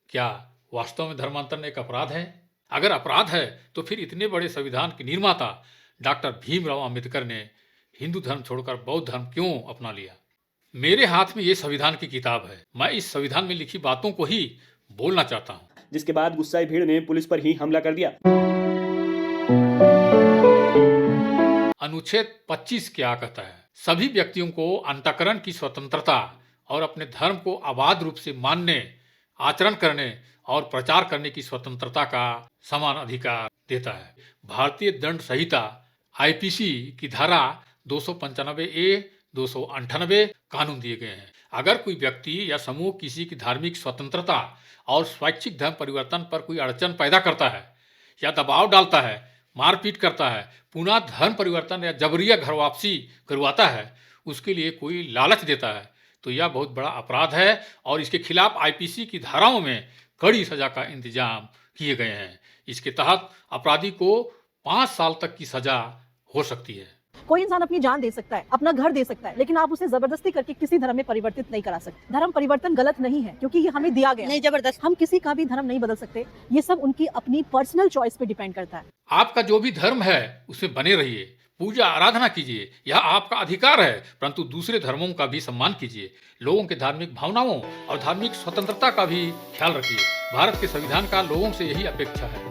क्या वास्तव में धर्मांतरण एक अपराध है? अगर अपराध है तो फिर इतने बड़े संविधान के निर्माता डॉक्टर भीमराव अंबेडकर ने हिंदू धर्म छोड़कर बौद्ध धर्म क्यों अपना लिया? मेरे हाथ में ये संविधान की किताब है। मैं इस संविधान में लिखी बातों को ही बोलना चाहता हूँ। जिसके बाद गुस्साई भीड़ ने पुलिस पर ही हमला कर दिया। अनुच्छेद 25 क्या कहता है? सभी व्यक्तियों को अंतःकरण की स्वतंत्रता और अपने धर्म को अबाध रूप से मानने, आचरण करने और प्रचार करने की स्वतंत्रता का समान अधिकार देता है। भारतीय दंड संहिता आईपीसी की धारा 295 ए, 298 कानून दिए गए हैं। अगर कोई व्यक्ति या समूह किसी की धार्मिक स्वतंत्रता और स्वैच्छिक धर्म परिवर्तन पर कोई अड़चन पैदा करता है या दबाव डालता है, मारपीट करता है, पुनः धर्म परिवर्तन या जबरिया घर वापसी करवाता है, उसके लिए कोई लालच देता है, तो यह बहुत बड़ा अपराध है और इसके खिलाफ आईपीसी की धाराओं में कड़ी सजा का इंतजाम किए गए हैं। इसके तहत अपराधी को 5 साल तक की सजा हो सकती है। कोई इंसान अपनी जान दे सकता है, अपना घर दे सकता है, लेकिन आप उसे जबरदस्ती करके किसी धर्म में परिवर्तित नहीं करा सकते। धर्म परिवर्तन गलत नहीं है, क्योंकि ये हमें दिया गया नहीं। जबरदस्त हम किसी का भी धर्म नहीं बदल सकते। ये सब उनकी अपनी पर्सनल चॉइस पे डिपेंड करता है। आपका जो भी धर्म है उसमें बने रहिए, पूजा आराधना कीजिए, यह आपका अधिकार है, परंतु दूसरे धर्मों का भी सम्मान कीजिए। लोगों के धार्मिक भावनाओं और धार्मिक स्वतंत्रता का भी ख्याल रखिए। भारत के संविधान का लोगों से यही अपेक्षा है।